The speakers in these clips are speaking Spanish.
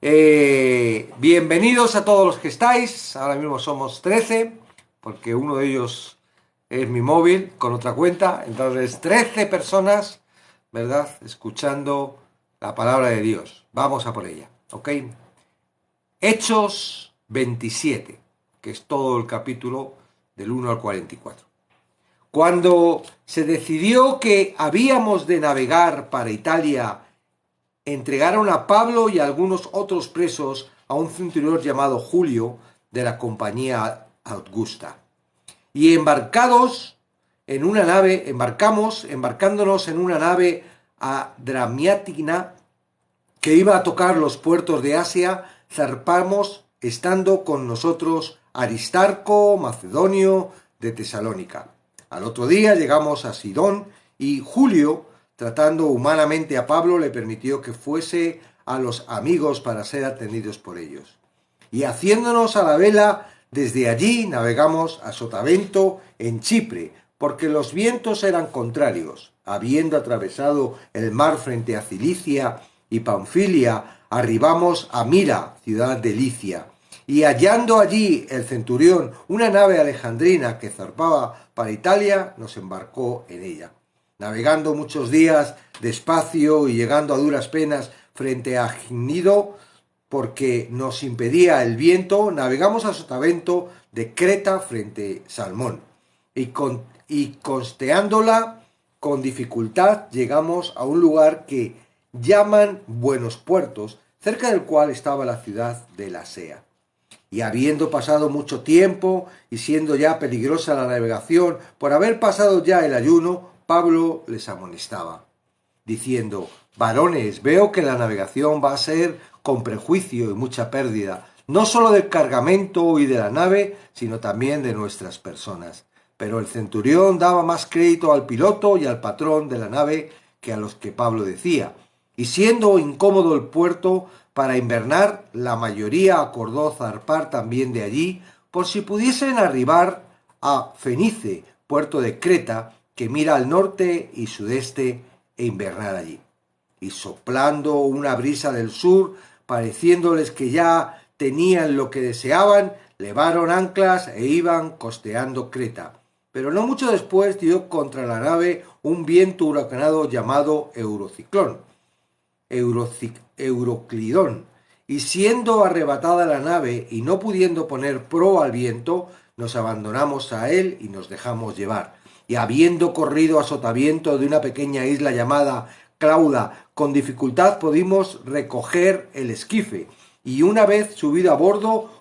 Bienvenidos a todos los que estáis. Ahora mismo somos 13, porque uno de ellos es mi móvil con otra cuenta. Entonces, 13 personas, ¿verdad? Escuchando la palabra de Dios. Vamos a por ella, ¿ok? Hechos 27, que es todo el capítulo del 1 al 44. Cuando se decidió que habíamos de navegar para Italia, entregaron a Pablo y a algunos otros presos a un centurión llamado Julio de la compañía Augusta. Y embarcándonos en una nave Adramiátina que iba a tocar los puertos de Asia, zarpamos estando con nosotros Aristarco, macedonio de Tesalónica. Al otro día llegamos a Sidón y Julio, tratando humanamente a Pablo, le permitió que fuese a los amigos para ser atendidos por ellos. Y haciéndonos a la vela, desde allí navegamos a Sotavento en Chipre, porque los vientos eran contrarios. Habiendo atravesado el mar frente a Cilicia y Panfilia, arribamos a Mira, ciudad de Licia. Y hallando allí el centurión una nave alejandrina que zarpaba para Italia, nos embarcó en ella. Navegando muchos días despacio y llegando a duras penas frente a Gnido, porque nos impedía el viento, navegamos a Sotavento de Creta frente a Salmón. Y costeándola con dificultad llegamos a un lugar que llaman Buenos Puertos, cerca del cual estaba la ciudad de Lasea. Y habiendo pasado mucho tiempo y siendo ya peligrosa la navegación, por haber pasado ya el ayuno, Pablo les amonestaba, diciendo: varones, veo que la navegación va a ser con prejuicio y mucha pérdida, no solo del cargamento y de la nave, sino también de nuestras personas. Pero el centurión daba más crédito al piloto y al patrón de la nave que a los que Pablo decía. Y siendo incómodo el puerto para invernar, la mayoría acordó zarpar también de allí, por si pudiesen arribar a Fenice, puerto de Creta, que mira al norte y sudeste, e invernar allí. Y soplando una brisa del sur, pareciéndoles que ya tenían lo que deseaban, levaron anclas e iban costeando Creta. Pero no mucho después dio contra la nave un viento huracanado llamado Euroclidón, y siendo arrebatada la nave y no pudiendo poner proa al viento, nos abandonamos a él y nos dejamos llevar. Y habiendo corrido a sotaviento de una pequeña isla llamada Clauda, con dificultad pudimos recoger el esquife, y una vez subido a bordo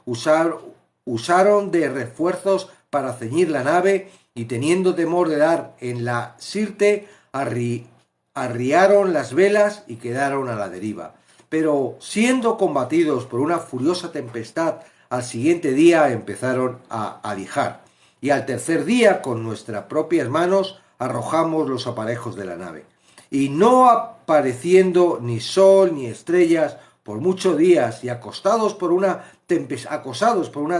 usaron de refuerzos para ceñir la nave, y teniendo temor de dar en la sirte, arriaron las velas y quedaron a la deriva. Pero siendo combatidos por una furiosa tempestad, al siguiente día empezaron a alijar. Y al tercer día, con nuestras propias manos, arrojamos los aparejos de la nave. Y no apareciendo ni sol ni estrellas por muchos días, y acosados por una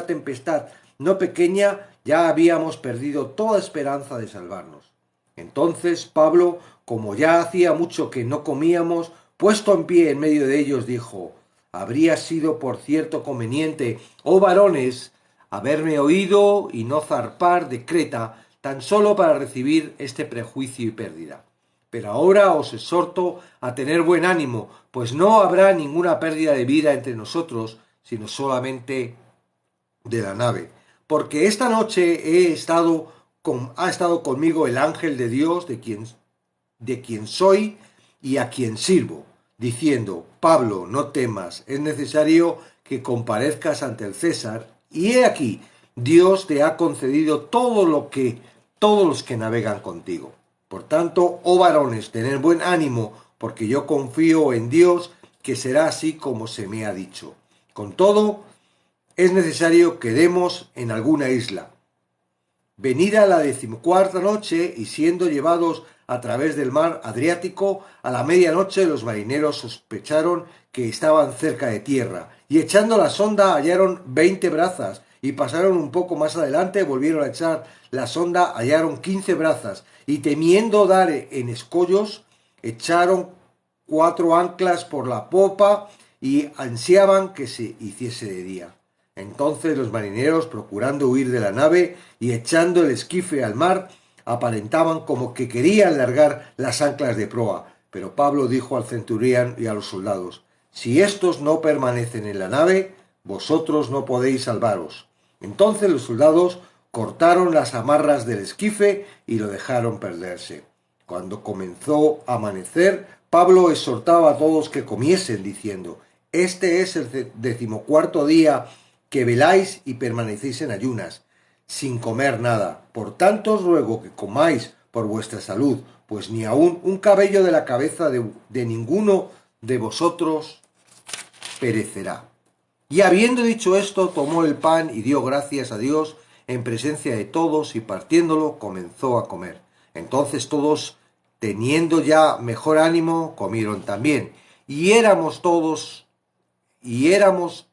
tempestad no pequeña, ya habíamos perdido toda esperanza de salvarnos. Entonces Pablo, como ya hacía mucho que no comíamos, puesto en pie en medio de ellos, dijo: habría sido por cierto conveniente, oh varones, haberme oído y no zarpar de Creta, tan solo para recibir este prejuicio y pérdida. Pero ahora os exhorto a tener buen ánimo, pues no habrá ninguna pérdida de vida entre nosotros, sino solamente de la nave. Porque esta noche ha estado conmigo el ángel de Dios, de quien soy y a quien sirvo, diciendo: Pablo, no temas, es necesario que comparezcas ante el César, y he aquí, Dios te ha concedido todos los que navegan contigo. Por tanto, oh varones, tened buen ánimo, porque yo confío en Dios, que será así como se me ha dicho. Con todo, es necesario que demos en alguna isla. Venida la 14ª noche, y siendo llevados a través del mar Adriático, a la medianoche los marineros sospecharon que estaban cerca de tierra, y echando la sonda hallaron 20 brazas, y pasaron un poco más adelante, volvieron a echar la sonda, hallaron 15 brazas, y temiendo dar en escollos, echaron 4 anclas por la popa, y ansiaban que se hiciese de día. Entonces los marineros, procurando huir de la nave y echando el esquife al mar, aparentaban como que querían largar las anclas de proa. Pero Pablo dijo al centurión y a los soldados: si éstos no permanecen en la nave, vosotros no podéis salvaros. Entonces los soldados cortaron las amarras del esquife y lo dejaron perderse. Cuando comenzó a amanecer, Pablo exhortaba a todos que comiesen, diciendo: este es el 14º día que veláis y permanecéis en ayunas, sin comer nada. Por tanto os ruego que comáis por vuestra salud, pues ni aun un cabello de la cabeza de ninguno de vosotros perecerá. Y habiendo dicho esto, tomó el pan y dio gracias a Dios en presencia de todos, y partiéndolo comenzó a comer. Entonces todos, teniendo ya mejor ánimo, comieron también. Y éramos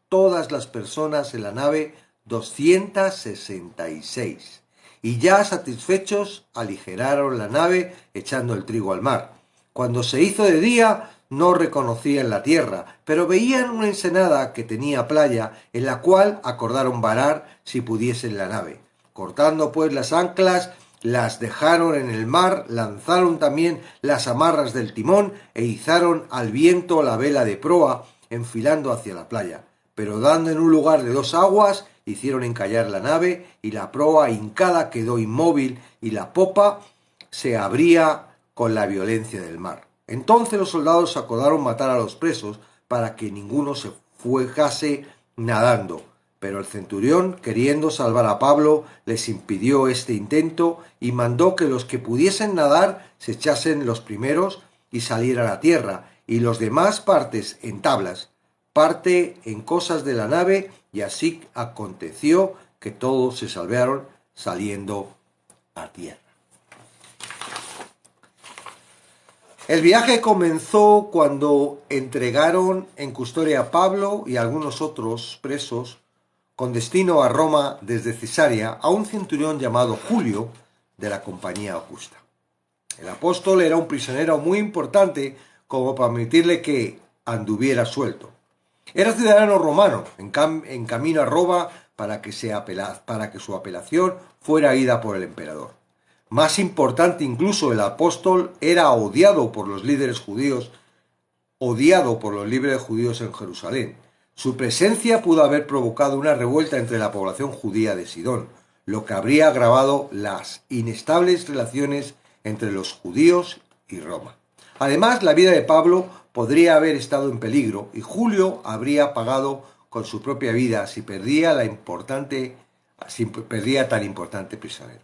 todas las personas en la nave 266. Y ya satisfechos, aligeraron la nave echando el trigo al mar. Cuando se hizo de día, no reconocían la tierra, pero veían una ensenada que tenía playa, en la cual acordaron varar si pudiesen la nave. Cortando pues las anclas, las dejaron en el mar, lanzaron también las amarras del timón e izaron al viento la vela de proa, enfilando hacia la playa. Pero dando en un lugar de 2 aguas, hicieron encallar la nave, y la proa hincada quedó inmóvil, y la popa se abría con la violencia del mar. Entonces los soldados acordaron matar a los presos para que ninguno se fuese nadando. Pero el centurión, queriendo salvar a Pablo, les impidió este intento y mandó que los que pudiesen nadar se echasen los primeros y salieran a tierra, y los demás partes en tablas, parte en cosas de la nave, y así aconteció que todos se salvaron saliendo a tierra. El viaje comenzó cuando entregaron en custodia a Pablo y a algunos otros presos con destino a Roma desde Cesarea a un centurión llamado Julio de la compañía Augusta. El apóstol era un prisionero muy importante como para permitirle que anduviera suelto. Era ciudadano romano, en camino a Roma para que su apelación fuera oída por el emperador. Más importante incluso, el apóstol era odiado por los líderes judíos en Jerusalén. Su presencia pudo haber provocado una revuelta entre la población judía de Sidón, lo que habría agravado las inestables relaciones entre los judíos y Roma. Además, la vida de Pablo podría haber estado en peligro, y Julio habría pagado con su propia vida si perdía tan importante prisionero.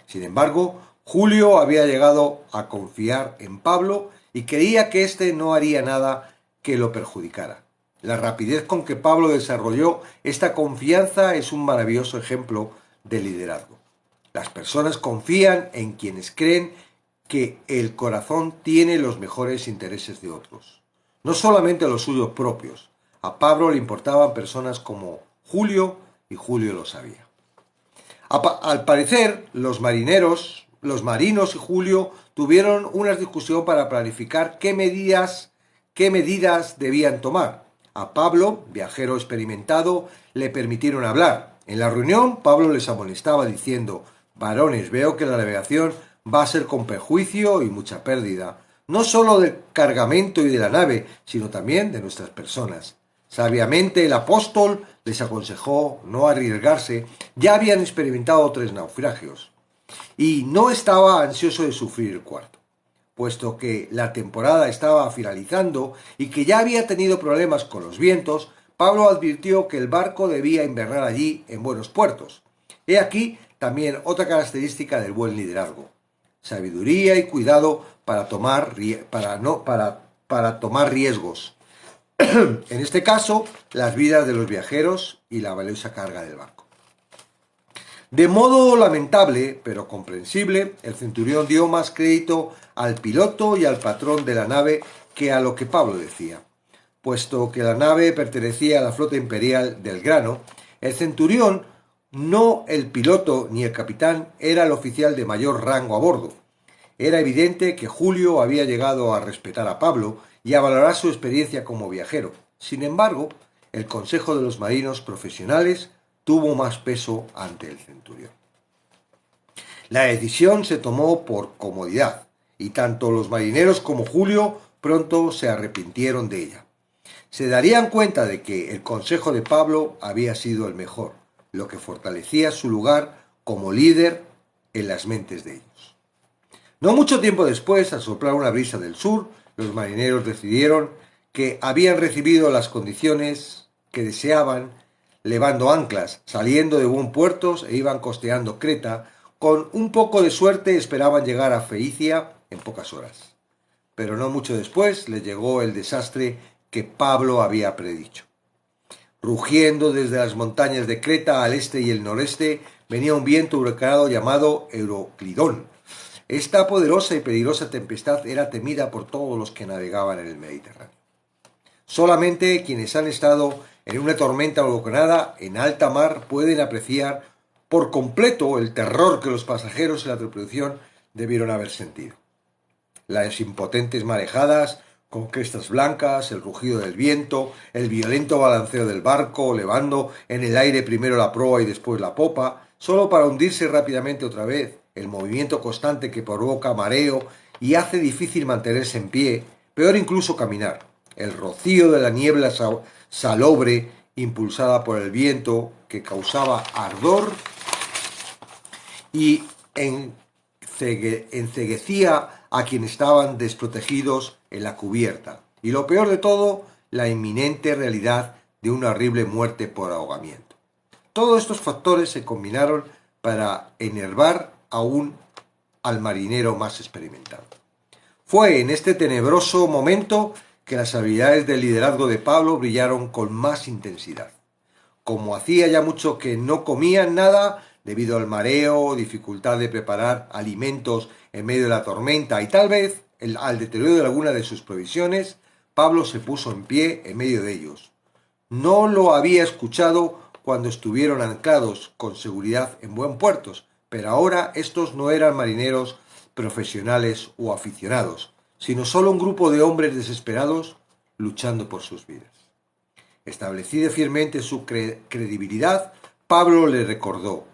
Sin embargo, Julio había llegado a confiar en Pablo y creía que éste no haría nada que lo perjudicara. La rapidez con que Pablo desarrolló esta confianza es un maravilloso ejemplo de liderazgo. Las personas confían en quienes creen que el corazón tiene los mejores intereses de otros, no solamente los suyos propios. A Pablo le importaban personas como Julio, y Julio lo sabía. Al parecer, los marinos y Julio tuvieron una discusión para planificar qué medidas debían tomar. A Pablo, viajero experimentado, le permitieron hablar. En la reunión, Pablo les amonestaba diciendo: varones, veo que la navegación va a ser con perjuicio y mucha pérdida, no solo del cargamento y de la nave, sino también de nuestras personas. Sabiamente el apóstol les aconsejó no arriesgarse, ya habían experimentado 3 naufragios, y no estaba ansioso de sufrir el cuarto. Puesto que la temporada estaba finalizando y que ya había tenido problemas con los vientos, Pablo advirtió que el barco debía invernar allí en buenos puertos. He aquí también otra característica del buen liderazgo: sabiduría y cuidado para tomar riesgos. En este caso, las vidas de los viajeros y la valiosa carga del barco. De modo lamentable, pero comprensible, el centurión dio más crédito al piloto y al patrón de la nave que a lo que Pablo decía. Puesto que la nave pertenecía a la flota imperial del grano, el centurión, no el piloto ni el capitán, era el oficial de mayor rango a bordo. Era evidente que Julio había llegado a respetar a Pablo y a valorar su experiencia como viajero. Sin embargo, el consejo de los marinos profesionales tuvo más peso ante el centurión. La decisión se tomó por comodidad, y tanto los marineros como Julio pronto se arrepintieron de ella. Se darían cuenta de que el consejo de Pablo había sido el mejor, lo que fortalecía su lugar como líder en las mentes de ellos. No mucho tiempo después, al soplar una brisa del sur, los marineros decidieron que habían recibido las condiciones que deseaban, levando anclas, saliendo de buen puerto e iban costeando Creta. Con un poco de suerte esperaban llegar a Fenicia en pocas horas. Pero no mucho después les llegó el desastre que Pablo había predicho. Rugiendo desde las montañas de Creta al este y el noreste, venía un viento huracanado llamado Euroclidón. Esta poderosa y peligrosa tempestad era temida por todos los que navegaban en el Mediterráneo. Solamente quienes han estado en una tormenta huracanada en alta mar pueden apreciar por completo el terror que los pasajeros y la tripulación debieron haber sentido. Las impotentes marejadas con crestas blancas, el rugido del viento, el violento balanceo del barco, levando en el aire primero la proa y después la popa, solo para hundirse rápidamente otra vez, el movimiento constante que provoca mareo y hace difícil mantenerse en pie, peor incluso caminar, el rocío de la niebla salobre impulsada por el viento que causaba ardor y enceguecía a quienes estaban desprotegidos en la cubierta. Y lo peor de todo, la inminente realidad de una horrible muerte por ahogamiento. Todos estos factores se combinaron para enervar aún al marinero más experimentado. Fue en este tenebroso momento que las habilidades de liderazgo de Pablo brillaron con más intensidad. Como hacía ya mucho que no comían nada, debido al mareo, dificultad de preparar alimentos en medio de la tormenta y tal vez al deterioro de alguna de sus provisiones, Pablo se puso en pie en medio de ellos. No lo había escuchado cuando estuvieron anclados con seguridad en buen puerto, pero ahora estos no eran marineros profesionales o aficionados, sino solo un grupo de hombres desesperados luchando por sus vidas. Establecida firmemente su credibilidad, Pablo le recordó: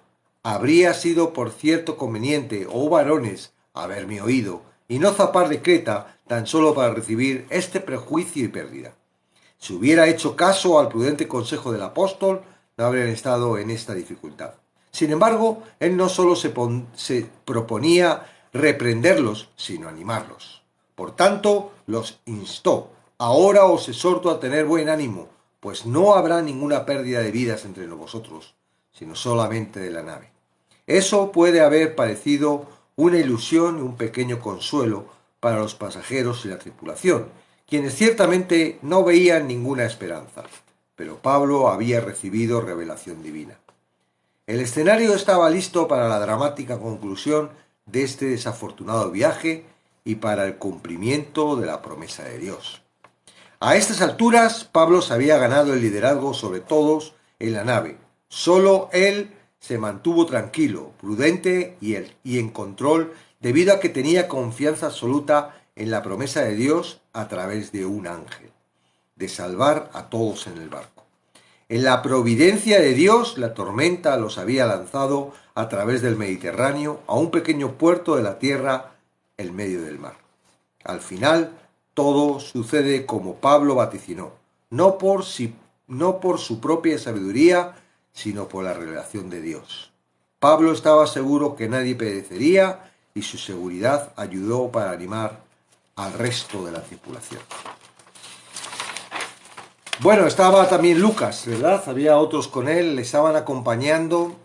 habría sido por cierto conveniente, oh varones, haberme oído, y no zapar de Creta tan solo para recibir este prejuicio y pérdida. Si hubiera hecho caso al prudente consejo del apóstol, no habrían estado en esta dificultad. Sin embargo, él no solo se proponía reprenderlos, sino animarlos. Por tanto, los instó: ahora os exhorto a tener buen ánimo, pues no habrá ninguna pérdida de vidas entre vosotros, sino solamente de la nave. Eso puede haber parecido una ilusión y un pequeño consuelo para los pasajeros y la tripulación, quienes ciertamente no veían ninguna esperanza, pero Pablo había recibido revelación divina. El escenario estaba listo para la dramática conclusión de este desafortunado viaje y para el cumplimiento de la promesa de Dios. A estas alturas, Pablo se había ganado el liderazgo sobre todos en la nave. Solo él se mantuvo tranquilo, prudente y en control, debido a que tenía confianza absoluta en la promesa de Dios a través de un ángel, de salvar a todos en el barco. En la providencia de Dios, la tormenta los había lanzado a través del Mediterráneo a un pequeño puerto de la tierra en medio del mar. Al final, todo sucede como Pablo vaticinó, no por su propia sabiduría, sino por la revelación de Dios. Pablo estaba seguro que nadie perecería y su seguridad ayudó para animar al resto de la tripulación. Bueno, estaba también Lucas, ¿verdad? Había otros con él, le estaban acompañando.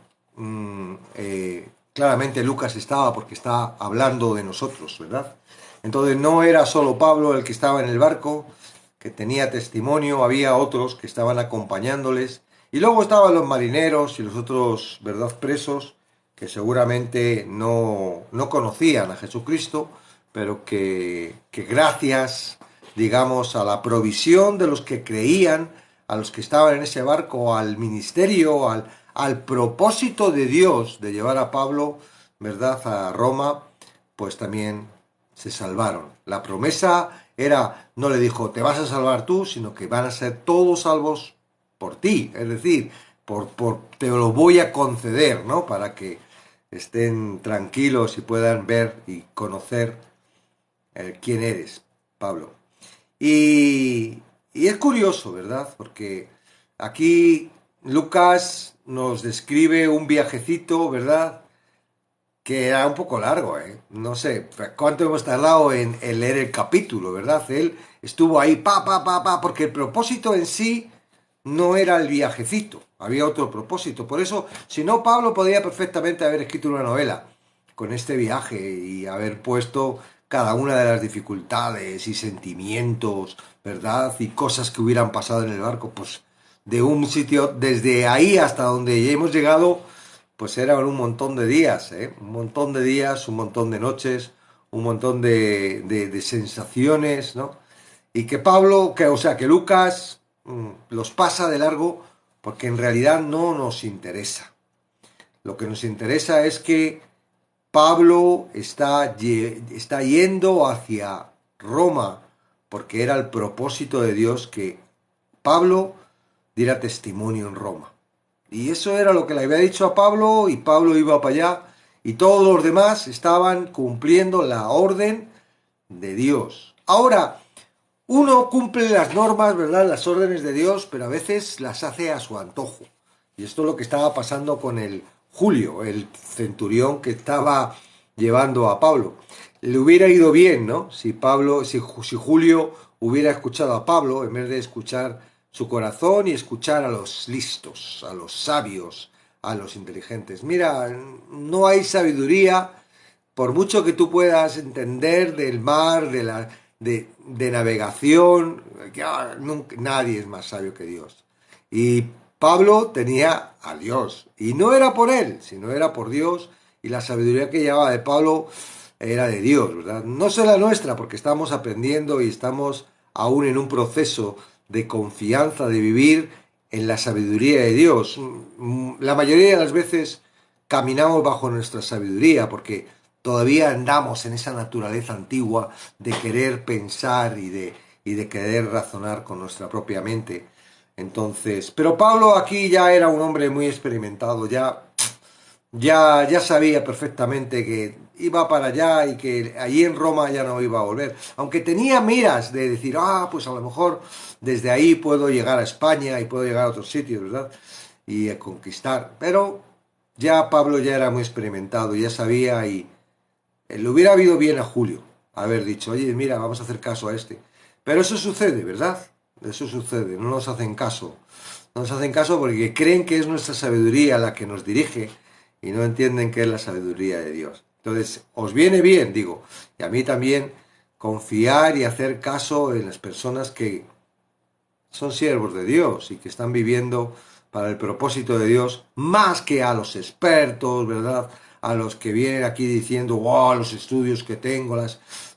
Claramente Lucas estaba porque está hablando de nosotros, ¿verdad? Entonces no era solo Pablo el que estaba en el barco, que tenía testimonio, había otros que estaban acompañándoles. Y luego estaban los marineros y los otros, ¿verdad?, presos, que seguramente no conocían a Jesucristo, pero que gracias, digamos, a la provisión de los que creían, a los que estaban en ese barco, al ministerio, al propósito de Dios de llevar a Pablo, ¿verdad?, a Roma, pues también se salvaron. La promesa era, no le dijo, te vas a salvar tú, sino que van a ser todos salvos por ti. Es decir, te lo voy a conceder, ¿no? Para que estén tranquilos y puedan ver y conocer quién eres, Pablo. Y es curioso, ¿verdad? Porque aquí Lucas nos describe un viajecito, ¿verdad? Que era un poco largo, ¿eh? No sé, ¿cuánto hemos tardado en leer el capítulo, ¿verdad? Él estuvo ahí, porque el propósito en sí no era el viajecito, había otro propósito. Por eso, si no, Pablo podría perfectamente haber escrito una novela con este viaje y haber puesto cada una de las dificultades y sentimientos, ¿verdad? Y cosas que hubieran pasado en el barco, pues de un sitio, desde ahí hasta donde ya hemos llegado, pues eran un montón de días, ¿eh? Un montón de días, un montón de noches, un montón de sensaciones, ¿no? Y que Pablo, o sea, que Lucas los pasa de largo porque en realidad no nos interesa. Lo que nos interesa es que Pablo está yendo hacia Roma porque era el propósito de Dios que Pablo diera testimonio en Roma. Y eso era lo que le había dicho a Pablo y Pablo iba para allá y todos los demás estaban cumpliendo la orden de Dios. Ahora, uno cumple las normas, ¿verdad? Las órdenes de Dios, pero a veces las hace a su antojo. Y esto es lo que estaba pasando con el Julio, el centurión que estaba llevando a Pablo. Le hubiera ido bien, ¿no? Si Julio hubiera escuchado a Pablo en vez de escuchar su corazón y escuchar a los listos, a los sabios, a los inteligentes. Mira, no hay sabiduría por mucho que tú puedas entender del mar, de navegación, que nadie es más sabio que Dios. Y Pablo tenía a Dios. Y no era por él, sino era por Dios. Y la sabiduría que llevaba de Pablo era de Dios, ¿verdad? No es la nuestra, porque estamos aprendiendo y estamos aún en un proceso de confianza, de vivir en la sabiduría de Dios. La mayoría de las veces caminamos bajo nuestra sabiduría, porque todavía andamos en esa naturaleza antigua de querer pensar y de querer razonar con nuestra propia mente. Entonces, pero Pablo aquí ya era un hombre muy experimentado, ya sabía perfectamente que iba para allá y que allí en Roma ya no iba a volver. Aunque tenía miras de decir, pues a lo mejor desde ahí puedo llegar a España y puedo llegar a otros sitios, ¿verdad? Y a conquistar. Pero ya Pablo ya era muy experimentado, ya sabía y le hubiera habido bien a Julio haber dicho, oye, mira, vamos a hacer caso a este. Pero eso sucede, ¿verdad? Eso sucede, no nos hacen caso. No nos hacen caso porque creen que es nuestra sabiduría la que nos dirige y no entienden que es la sabiduría de Dios. Entonces, os viene bien, digo, y a mí también, confiar y hacer caso en las personas que son siervos de Dios y que están viviendo para el propósito de Dios, más que a los expertos, ¿verdad? A los que vienen aquí diciendo, wow, los estudios que tengo,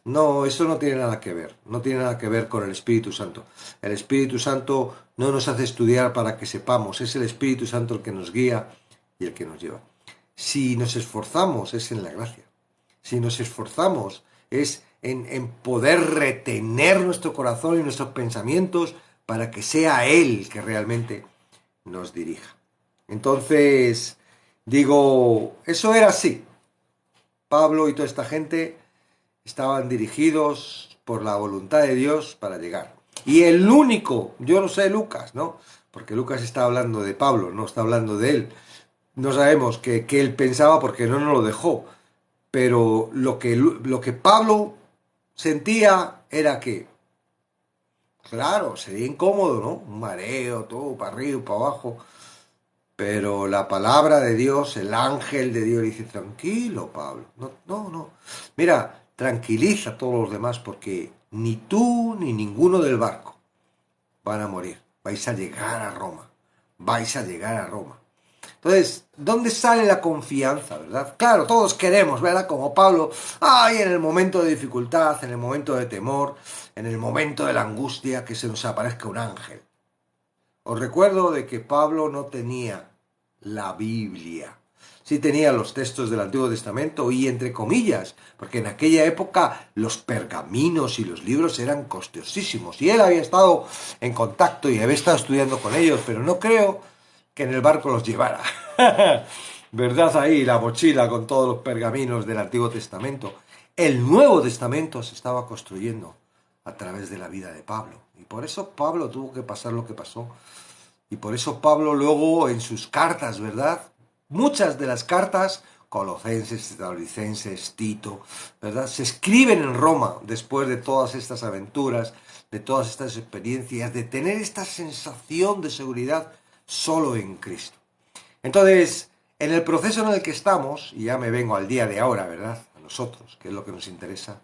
No, eso no tiene nada que ver, no tiene nada que ver con el Espíritu Santo. El Espíritu Santo no nos hace estudiar para que sepamos, es el Espíritu Santo el que nos guía y el que nos lleva. Si nos esforzamos es en la gracia. Si nos esforzamos es en poder retener nuestro corazón y nuestros pensamientos para que sea Él que realmente nos dirija. Entonces, digo, eso era así. Pablo y toda esta gente estaban dirigidos por la voluntad de Dios para llegar. Y el único, yo no sé Lucas, ¿no? Porque Lucas está hablando de Pablo, no está hablando de él. No sabemos qué él pensaba porque no nos lo dejó. Pero lo que Pablo sentía era que, claro, sería incómodo, ¿no? Un mareo, todo para arriba, para abajo. Pero la palabra de Dios, el ángel de Dios, dice, tranquilo, Pablo. No, no, no. Mira, tranquiliza a todos los demás porque ni tú ni ninguno del barco van a morir. Vais a llegar a Roma. Vais a llegar a Roma. Entonces, ¿dónde sale la confianza, verdad? Claro, todos queremos, ¿verdad? Como Pablo, en el momento de dificultad, en el momento de temor, en el momento de la angustia, que se nos aparezca un ángel. Os recuerdo de que Pablo no tenía la Biblia. Sí tenía los textos del Antiguo Testamento y entre comillas, porque en aquella época los pergaminos y los libros eran costosísimos. Y él había estado en contacto y había estado estudiando con ellos, pero no creo que en el barco los llevara. ¿Verdad? Ahí la mochila con todos los pergaminos del Antiguo Testamento. El Nuevo Testamento se estaba construyendo a través de la vida de Pablo. Y por eso Pablo tuvo que pasar lo que pasó. Y por eso Pablo luego en sus cartas, ¿verdad? Muchas de las cartas, Colosenses, Tesalonicenses, Tito, ¿verdad? Se escriben en Roma después de todas estas aventuras, de todas estas experiencias, de tener esta sensación de seguridad solo en Cristo. Entonces, en el proceso en el que estamos, y ya me vengo al día de ahora, ¿verdad? A nosotros, que es lo que nos interesa,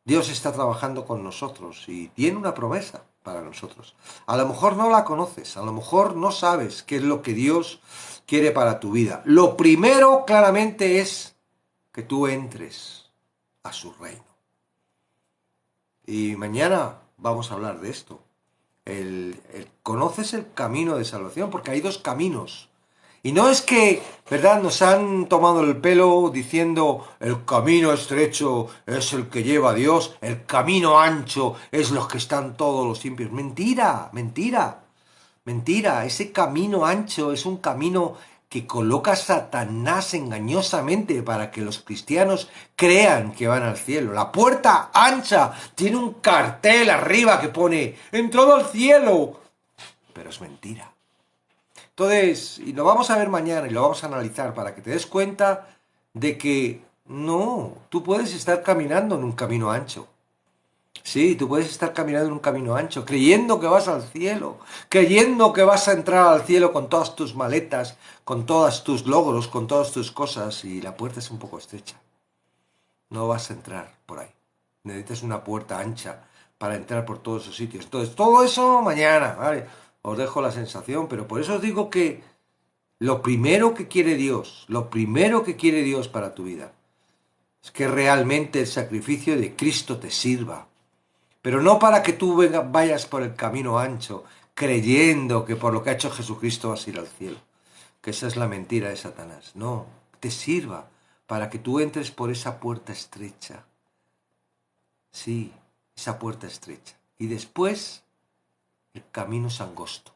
Dios está trabajando con nosotros y tiene una promesa para nosotros. A lo mejor no la conoces, a lo mejor no sabes qué es lo que Dios quiere para tu vida. Lo primero claramente es que tú entres a su reino. Y mañana vamos a hablar de esto. ¿Conoces el camino de salvación? Porque hay dos caminos. Y no es que, ¿verdad?, nos han tomado el pelo diciendo el camino estrecho es el que lleva a Dios, el camino ancho es los que están todos los impios. Mentira, mentira, mentira. Ese camino ancho es un camino que coloca Satanás engañosamente para que los cristianos crean que van al cielo. La puerta ancha tiene un cartel arriba que pone entrada al cielo. Pero es mentira. Entonces, y lo vamos a ver mañana y lo vamos a analizar para que te des cuenta de que no, tú puedes estar caminando en un camino ancho. Sí, tú puedes estar caminando en un camino ancho, creyendo que vas al cielo, creyendo que vas a entrar al cielo con todas tus maletas, con todos tus logros, con todas tus cosas, y la puerta es un poco estrecha. No vas a entrar por ahí. Necesitas una puerta ancha para entrar por todos esos sitios. Entonces, todo eso mañana, ¿vale? Os dejo la sensación, pero por eso os digo que lo primero que quiere Dios, lo primero que quiere Dios para tu vida, es que realmente el sacrificio de Cristo te sirva. Pero no para que tú vayas por el camino ancho, creyendo que por lo que ha hecho Jesucristo vas a ir al cielo. Que esa es la mentira de Satanás. No, te sirva para que tú entres por esa puerta estrecha. Sí, esa puerta estrecha. Y después el camino es angosto.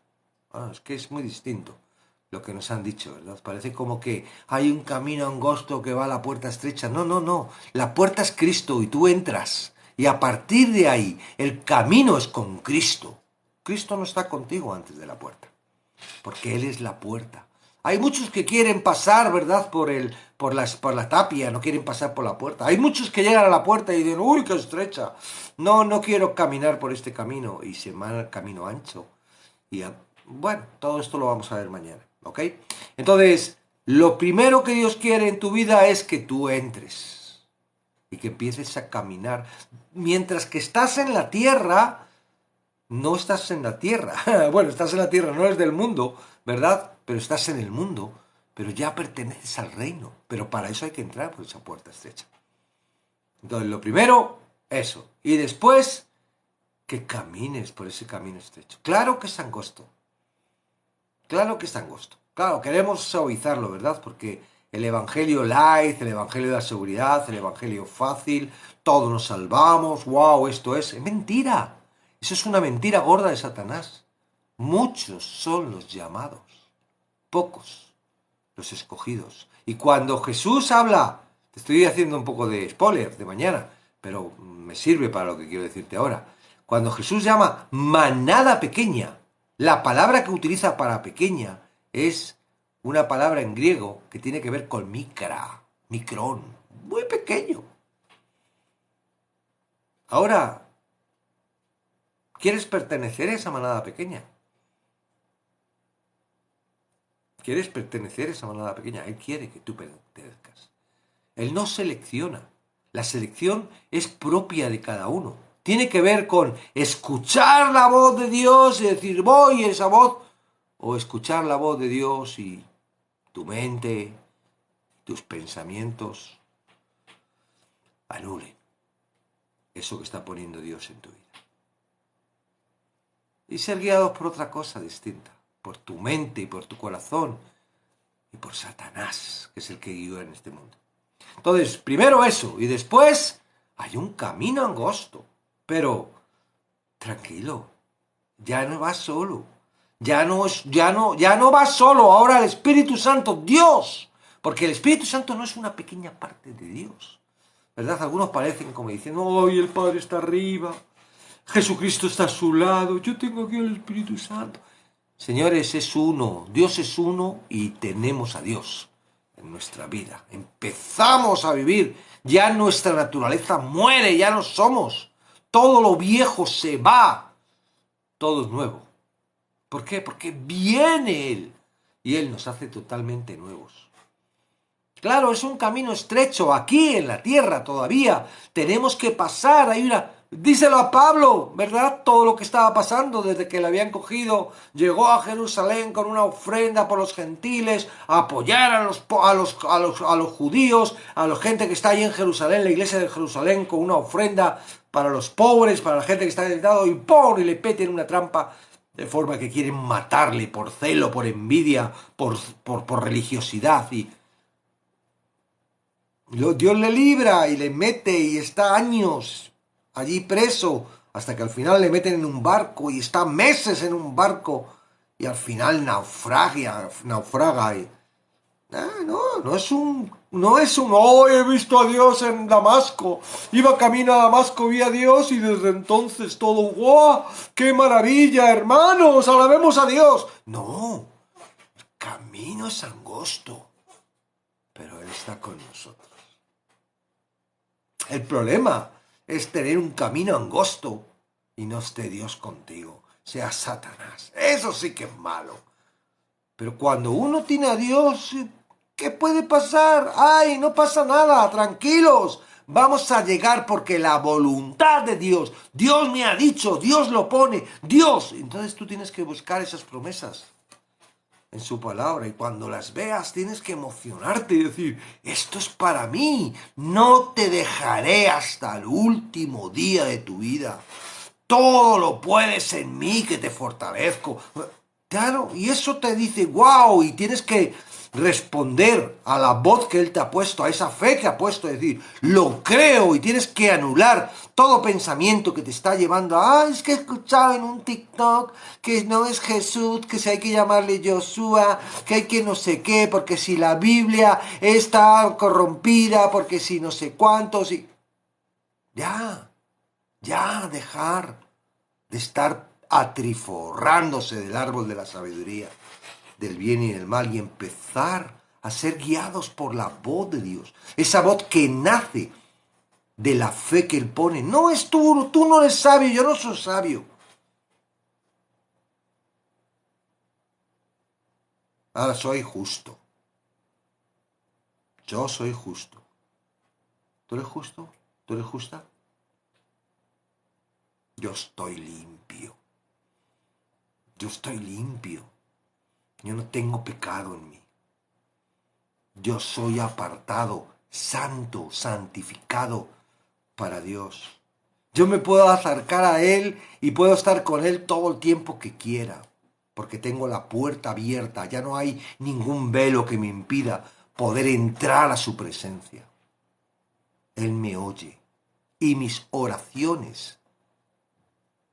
Es que es muy distinto lo que nos han dicho, ¿verdad? Parece como que hay un camino angosto que va a la puerta estrecha. No, no, no. La puerta es Cristo y tú entras. Y a partir de ahí, el camino es con Cristo. Cristo no está contigo antes de la puerta, porque Él es la puerta. Hay muchos que quieren pasar, ¿verdad?, por la tapia, no quieren pasar por la puerta. Hay muchos que llegan a la puerta y dicen, ¡uy, qué estrecha! No, no quiero caminar por este camino. Y se van al camino ancho. Y bueno, todo esto lo vamos a ver mañana, ¿ok? Entonces, lo primero que Dios quiere en tu vida es que tú entres y que empieces a caminar. Mientras que estás en la tierra, no estás en la tierra. Bueno, estás en la tierra, no eres del mundo, ¿verdad? Pero estás en el mundo, pero ya perteneces al reino. Pero para eso hay que entrar por esa puerta estrecha. Entonces, lo primero, eso. Y después, que camines por ese camino estrecho. Claro que es angosto. Claro que es angosto. Claro, queremos suavizarlo, ¿verdad? Porque el evangelio light, el evangelio de la seguridad, el evangelio fácil, todos nos salvamos, wow, esto es mentira. Eso es una mentira gorda de Satanás. Muchos son los llamados, pocos los escogidos. Y cuando Jesús habla, te estoy haciendo un poco de spoiler de mañana, pero me sirve para lo que quiero decirte ahora. Cuando Jesús llama manada pequeña, la palabra que utiliza para pequeña es una palabra en griego que tiene que ver con micrón, muy pequeño. Ahora, ¿quieres pertenecer a esa manada pequeña? ¿Quieres pertenecer a esa manada pequeña? Él quiere que tú pertenezcas. Él no selecciona. La selección es propia de cada uno. Tiene que ver con escuchar la voz de Dios y decir, voy a esa voz, o escuchar la voz de Dios y tu mente, tus pensamientos anulen eso que está poniendo Dios en tu vida. Y ser guiados por otra cosa distinta, por tu mente y por tu corazón, y por Satanás, que es el que guía en este mundo. Entonces, primero eso, y después hay un camino angosto, pero tranquilo, ya no vas solo, ya no vas solo, ahora el Espíritu Santo, Dios, porque el Espíritu Santo no es una pequeña parte de Dios, ¿verdad? Algunos parecen como diciendo, ¡ay, el Padre está arriba! Jesucristo está a su lado, yo tengo aquí al Espíritu Santo. Señores, es uno, Dios es uno y tenemos a Dios en nuestra vida. Empezamos a vivir, ya nuestra naturaleza muere, ya no somos. Todo lo viejo se va, todo es nuevo. ¿Por qué? Porque viene Él y Él nos hace totalmente nuevos. Claro, es un camino estrecho aquí en la tierra todavía. Tenemos que pasar, díselo a Pablo, ¿verdad? Todo lo que estaba pasando desde que le habían cogido, llegó a Jerusalén con una ofrenda por los gentiles, a apoyar a los judíos, a la gente que está ahí en Jerusalén, la iglesia de Jerusalén, con una ofrenda para los pobres, para la gente que está necesitada, y ¡pum! Y le peten una trampa, de forma que quieren matarle por celo, por envidia, por religiosidad, y Dios le libra y le mete y está años allí preso, hasta que al final le meten en un barco y está meses en un barco y al final naufraga. No es un, oh, he visto a Dios en Damasco, iba camino a Damasco, vi a Dios y desde entonces todo, ¡guau! ¡Qué maravilla, hermanos! ¡Alabemos a Dios! No, el camino es angosto, pero Él está con nosotros. El problema es tener un camino angosto y no esté Dios contigo, sea Satanás. Eso sí que es malo. Pero cuando uno tiene a Dios, ¿qué puede pasar? ¡Ay, no pasa nada! Tranquilos. Vamos a llegar porque la voluntad de Dios, Dios me ha dicho, Dios lo pone, Dios. Entonces tú tienes que buscar esas promesas en su palabra, y cuando las veas tienes que emocionarte y decir, esto es para mí, no te dejaré hasta el último día de tu vida, todo lo puedes en mí que te fortalezco. Claro, y eso te dice, wow, y tienes que responder a la voz que Él te ha puesto, a esa fe que ha puesto, es decir, lo creo, y tienes que anular todo pensamiento que te está llevando a, es que he escuchado en un TikTok que no es Jesús, que si hay que llamarle Joshua, que hay que no sé qué, porque si la Biblia está corrompida, porque si no sé cuántos, y ya, dejar de estar atriforrándose del árbol de la sabiduría, del bien y del mal, y empezar a ser guiados por la voz de Dios, esa voz que nace de la fe que Él pone. No es tú no eres sabio, yo no soy sabio. Ahora soy justo. Yo soy justo. ¿Tú eres justo? ¿Tú eres justa? Yo estoy limpio. Yo estoy limpio. Yo no tengo pecado en mí. Yo soy apartado, santo, santificado para Dios. Yo me puedo acercar a Él y puedo estar con Él todo el tiempo que quiera, porque tengo la puerta abierta. Ya no hay ningún velo que me impida poder entrar a su presencia. Él me oye y mis oraciones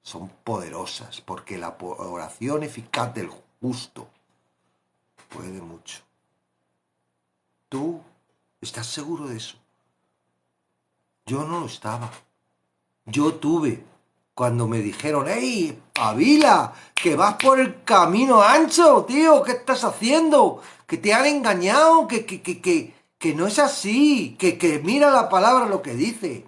son poderosas, porque la oración eficaz del justo puede mucho. ¿Tú estás seguro de eso? Yo no lo estaba. Yo tuve, cuando me dijeron, ¡hey, pabila, que vas por el camino ancho, tío! ¿Qué estás haciendo? Que te han engañado, que no es así, que mira la palabra lo que dice.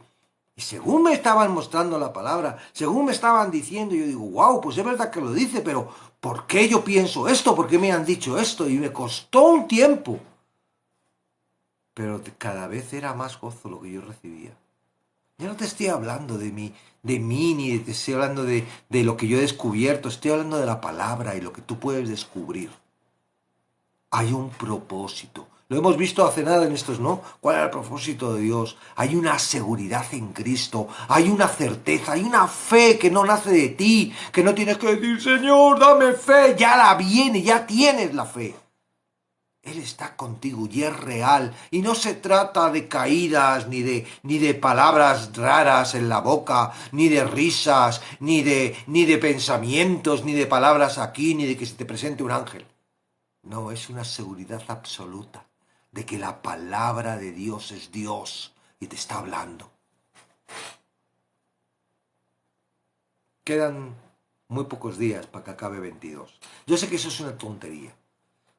Y según me estaban mostrando la palabra, según me estaban diciendo, yo digo, wow, pues es verdad que lo dice, pero ¿por qué yo pienso esto? ¿Por qué me han dicho esto? Y me costó un tiempo. Pero cada vez era más gozo lo que yo recibía. Yo no te estoy hablando de mí, ni te estoy hablando de lo que yo he descubierto, estoy hablando de la palabra y lo que tú puedes descubrir. Hay un propósito. Lo hemos visto hace nada en estos, ¿no? ¿Cuál era el propósito de Dios? Hay una seguridad en Cristo, hay una certeza, hay una fe que no nace de ti, que no tienes que decir, Señor, dame fe, ya la viene, ya tienes la fe. Él está contigo y es real. Y no se trata de caídas, ni de palabras raras en la boca, ni de risas, ni de pensamientos, ni de palabras aquí, ni de que se te presente un ángel. No, es una seguridad absoluta de que la palabra de Dios es Dios y te está hablando. Quedan muy pocos días para que acabe 22. Yo sé que eso es una tontería,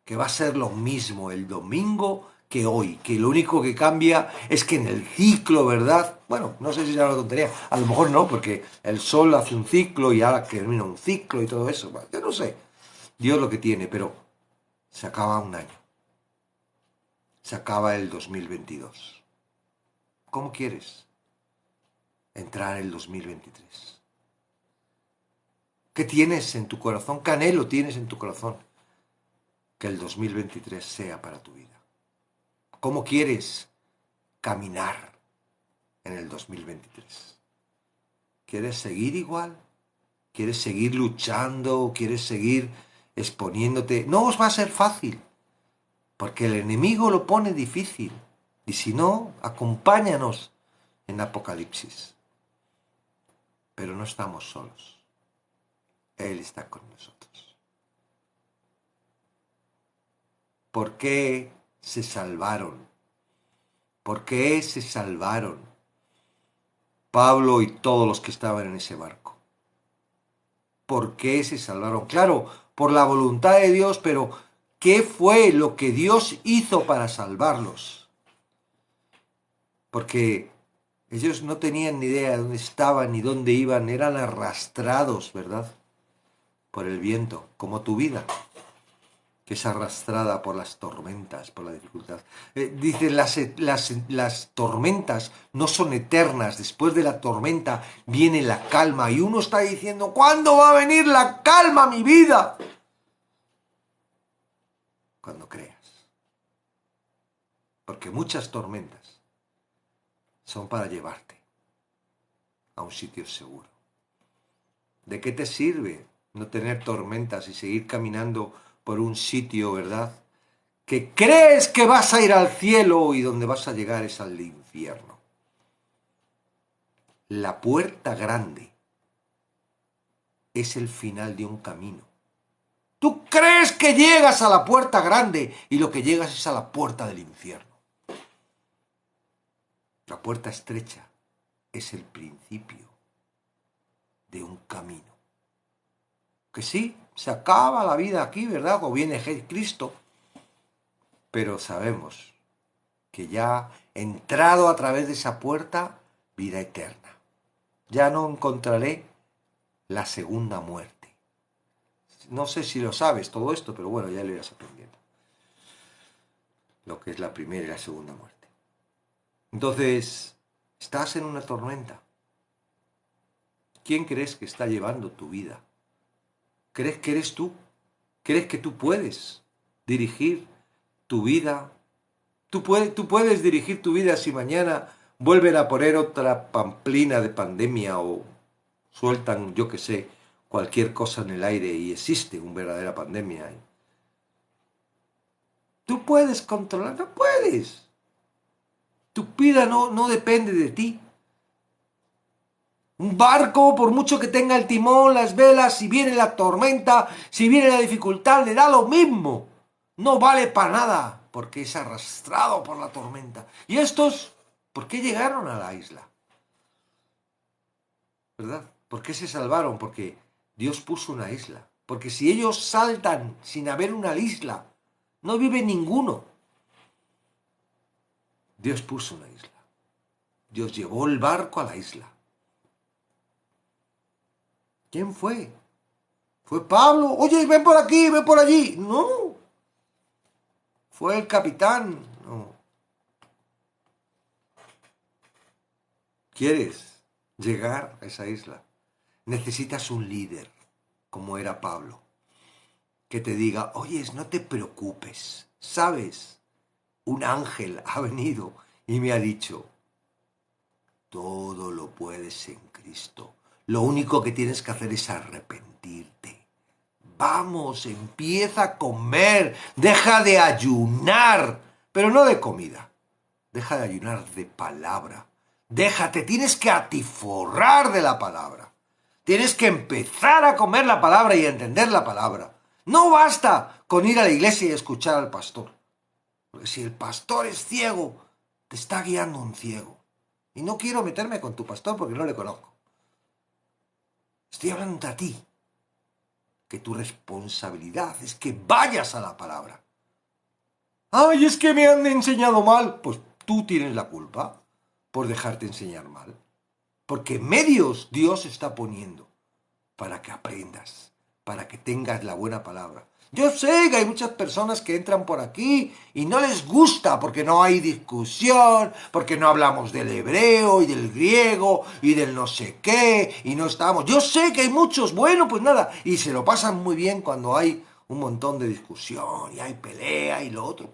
que va a ser lo mismo el domingo que hoy, que lo único que cambia es que en el ciclo, ¿verdad? Bueno, no sé si será una tontería, a lo mejor no, porque el sol hace un ciclo y ahora que termina un ciclo y todo eso, yo no sé, Dios lo que tiene, pero se acaba un año, se acaba el 2022. ¿Cómo quieres entrar el 2023? ¿Qué tienes en tu corazón? ¿Qué anhelo tienes en tu corazón? Que el 2023 sea para tu vida. ¿Cómo quieres caminar en el 2023? ¿Quieres seguir igual? ¿Quieres seguir luchando? ¿Quieres seguir exponiéndote? No os va a ser fácil, porque el enemigo lo pone difícil. Y si no, acompáñanos en Apocalipsis. Pero no estamos solos. Él está con nosotros. ¿Por qué se salvaron? ¿Por qué se salvaron Pablo y todos los que estaban en ese barco? ¿Por qué se salvaron? Claro, por la voluntad de Dios, pero ¿qué fue lo que Dios hizo para salvarlos? Porque ellos no tenían ni idea de dónde estaban ni dónde iban, eran arrastrados, ¿verdad? Por el viento, como tu vida, que es arrastrada por las tormentas, por la dificultad. Dice, las tormentas no son eternas, después de la tormenta viene la calma, y uno está diciendo, ¿cuándo va a venir la calma a mi vida? Cuando creas. Porque muchas tormentas son para llevarte a un sitio seguro. ¿De qué te sirve no tener tormentas y seguir caminando por un sitio, verdad? Que crees que vas a ir al cielo y donde vas a llegar es al infierno. La puerta grande es el final de un camino. Tú crees que llegas a la puerta grande y lo que llegas es a la puerta del infierno. La puerta estrecha es el principio de un camino. Que sí, se acaba la vida aquí, ¿verdad? O viene Cristo. Pero sabemos que ya entrado a través de esa puerta, vida eterna. Ya no encontraré la segunda muerte. No sé si lo sabes todo esto, pero bueno, ya lo irás aprendiendo. Lo que es la primera y la segunda muerte. Entonces, estás en una tormenta. ¿Quién crees que está llevando tu vida? ¿Crees que eres tú? ¿Crees que tú puedes dirigir tu vida? ¿Tú puedes dirigir tu vida si mañana vuelven a poner otra pamplina de pandemia o sueltan, yo qué sé, cualquier cosa en el aire y existe una verdadera pandemia? ¿Tú puedes controlar? No puedes. Tu vida no depende de ti. Un barco, por mucho que tenga el timón, las velas, si viene la tormenta, si viene la dificultad, le da lo mismo. No vale para nada, porque es arrastrado por la tormenta. ¿Y estos por qué llegaron a la isla? ¿Verdad? ¿Por qué se salvaron? Porque Dios puso una isla. Porque si ellos saltan sin haber una isla, no vive ninguno. Dios puso una isla. Dios llevó el barco a la isla. ¿Quién fue? ¿Fue Pablo? Oye, ven por aquí, ven por allí. No. Fue el capitán. No. ¿Quieres llegar a esa isla? Necesitas un líder, como era Pablo, que te diga, oye, no te preocupes, ¿sabes? Un ángel ha venido y me ha dicho, todo lo puedes en Cristo. Lo único que tienes que hacer es arrepentirte. Vamos, empieza a comer, deja de ayunar, pero no de comida. Deja de ayunar de palabra. Tienes que atiforrar de la palabra. Tienes que empezar a comer la palabra y a entender la palabra. No basta con ir a la iglesia y escuchar al pastor. Porque si el pastor es ciego, te está guiando un ciego. Y no quiero meterme con tu pastor porque no le conozco. Estoy hablando a ti. Que tu responsabilidad es que vayas a la palabra. ¡Ay, es que me han enseñado mal! Pues tú tienes la culpa por dejarte enseñar mal. Porque medios Dios está poniendo para que aprendas, para que tengas la buena palabra. Yo sé que hay muchas personas que entran por aquí y no les gusta porque no hay discusión, porque no hablamos del hebreo y del griego y del no sé qué y no estamos. Yo sé que hay muchos, bueno, pues nada, y se lo pasan muy bien cuando hay un montón de discusión y hay pelea y lo otro.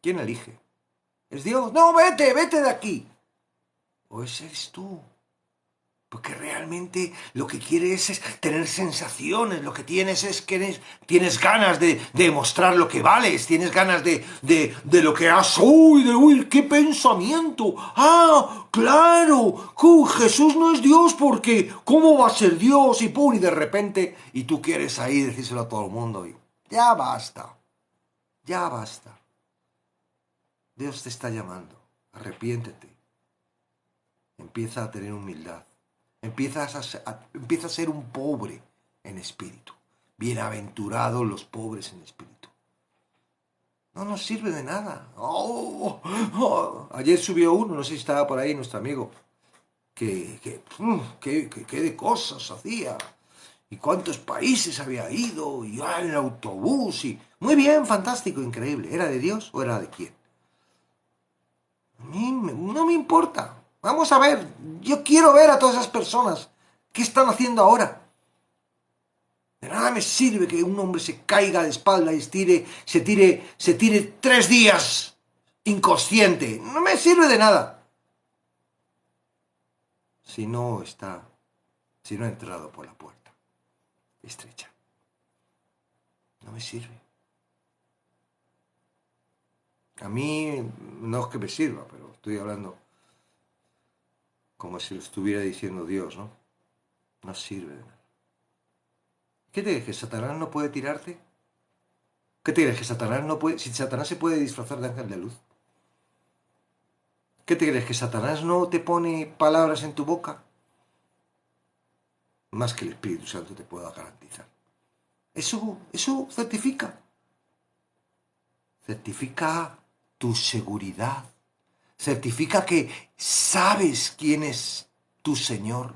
¿Quién elige? ¿Es Dios? No, vete de aquí. ¿O ese eres tú? Porque realmente lo que quieres es tener sensaciones, lo que tienes es que tienes ganas de demostrar lo que vales, tienes ganas de lo que has, uy, qué pensamiento, claro, Jesús no es Dios porque, ¿cómo va a ser Dios? Y pum, y de repente, y tú quieres ahí decírselo a todo el mundo, y ya basta, ya basta. Dios te está llamando, arrepiéntete, empieza a tener humildad. Empieza a ser un pobre en espíritu. Bienaventurados los pobres en espíritu. No nos sirve de nada. Ayer subió uno, no sé si estaba por ahí nuestro amigo, que de cosas hacía. Y cuántos países había ido, y en el autobús, y... Muy bien, fantástico, increíble. ¿Era de Dios o era de quién? A mí no me importa. Vamos a ver, yo quiero ver a todas esas personas. ¿Qué están haciendo ahora? De nada me sirve que un hombre se caiga de espalda y se tire 3 días inconsciente. No me sirve de nada. Si no ha entrado por la puerta estrecha. No me sirve. A mí no es que me sirva, pero estoy hablando como si lo estuviera diciendo Dios, ¿no? No sirve de nada. ¿Qué te crees, que Satanás no puede tirarte? ¿Qué te crees, que Satanás no puede... Si Satanás se puede disfrazar de ángel de luz. ¿Qué te crees, que Satanás no te pone palabras en tu boca? Más que el Espíritu Santo te pueda garantizar. Eso certifica. Certifica tu seguridad. Certifica que sabes quién es tu Señor.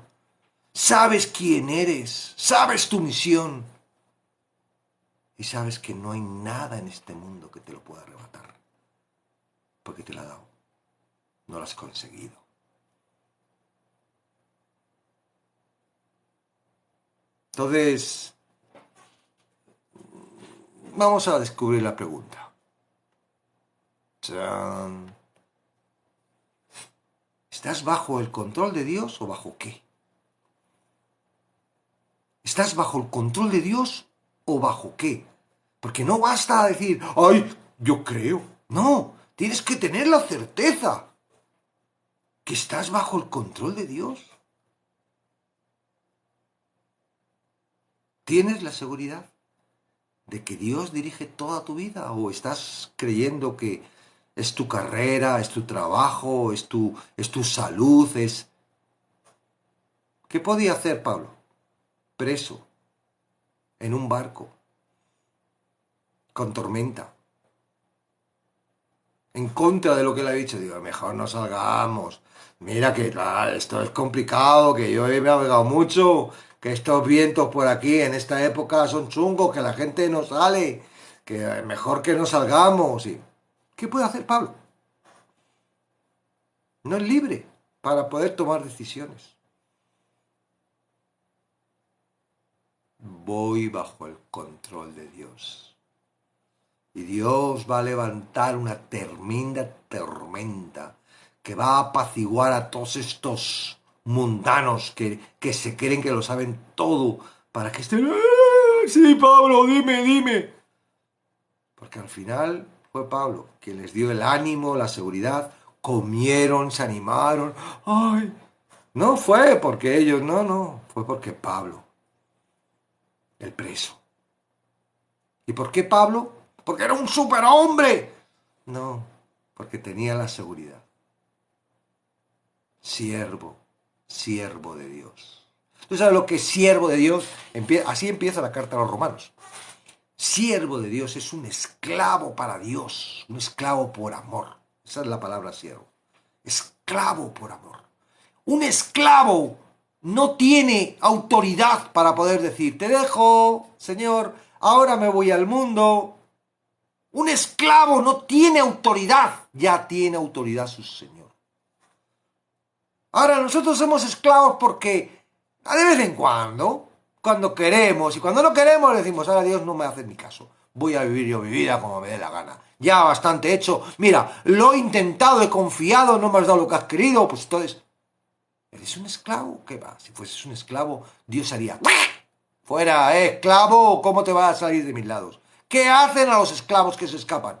Sabes quién eres. Sabes tu misión. Y sabes que no hay nada en este mundo que te lo pueda arrebatar. Porque te lo ha dado. No lo has conseguido. Entonces, vamos a descubrir la pregunta. ¡Chan! ¿Estás bajo el control de Dios o bajo qué? ¿Estás bajo el control de Dios o bajo qué? Porque no basta decir, ¡ay, yo creo! No, tienes que tener la certeza que estás bajo el control de Dios. ¿Tienes la seguridad de que Dios dirige toda tu vida? ¿O estás creyendo que es tu carrera, es tu trabajo, es tu salud, es... ¿Qué podía hacer Pablo? Preso, en un barco, con tormenta, en contra de lo que le ha dicho. Digo, mejor no salgamos. Mira que esto es complicado, que yo he navegado mucho, que estos vientos por aquí en esta época son chungos, que la gente no sale, que mejor que no salgamos. ¿Qué puede hacer Pablo? No es libre para poder tomar decisiones. Voy bajo el control de Dios. Y Dios va a levantar una tremenda tormenta que va a apaciguar a todos estos mundanos que se creen que lo saben todo para que estén... Sí, Pablo, dime, dime. Porque al final fue Pablo quien les dio el ánimo, la seguridad, comieron, se animaron. ¡Ay! No fue porque ellos, no, fue porque Pablo, el preso. ¿Y por qué Pablo? Porque era un superhombre. No, porque tenía la seguridad. Siervo, siervo de Dios. ¿Tú sabes lo que es siervo de Dios? Así empieza la carta a los romanos. Siervo de Dios es un esclavo para Dios, un esclavo por amor. Esa es la palabra siervo. Esclavo por amor. Un esclavo no tiene autoridad para poder decir, te dejo, Señor, ahora me voy al mundo. Un esclavo no tiene autoridad, ya tiene autoridad su Señor. Ahora nosotros somos esclavos porque de vez en cuando queremos y cuando no queremos decimos, ahora Dios no me hace ni caso. Voy a vivir yo mi vida como me dé la gana. Ya bastante hecho. Mira, lo he intentado, he confiado, no me has dado lo que has querido. Pues entonces, ¿eres un esclavo? ¿Qué va? Si fueses un esclavo, Dios haría... Fuera, esclavo, ¿cómo te vas a salir de mis lados? ¿Qué hacen a los esclavos que se escapan?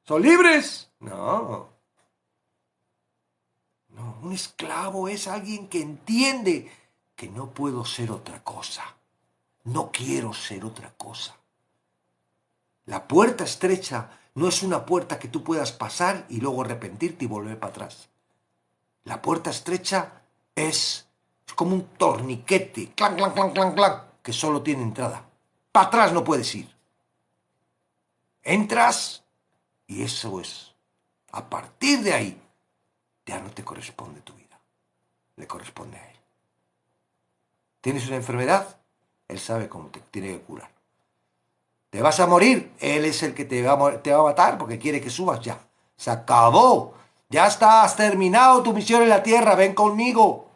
¿Son libres? No. No, un esclavo es alguien que entiende que no puedo ser otra cosa. No quiero ser otra cosa. La puerta estrecha no es una puerta que tú puedas pasar y luego arrepentirte y volver para atrás. La puerta estrecha es como un torniquete, clan, clan, clan, clan, clan, que solo tiene entrada. Para atrás no puedes ir. Entras y eso es. A partir de ahí, ya no te corresponde tu vida. Le corresponde a él. ¿Tienes una enfermedad? Él sabe cómo te tiene que curar. ¿Te vas a morir? Él es el que te va a matar porque quiere que subas ya. Se acabó. Ya está, has terminado tu misión en la tierra. Ven conmigo.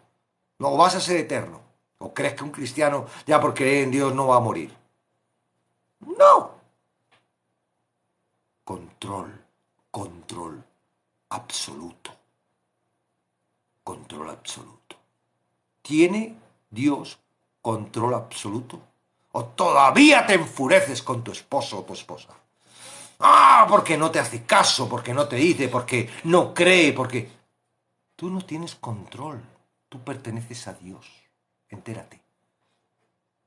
No vas a ser eterno. ¿O crees que un cristiano ya por creer en Dios no va a morir? No. Control absoluto. Control absoluto. ¿Tiene Dios control absoluto? ¿O todavía te enfureces con tu esposo o tu esposa? Porque no te hace caso, porque no te dice, porque no cree, porque... Tú no tienes control. Tú perteneces a Dios. Entérate.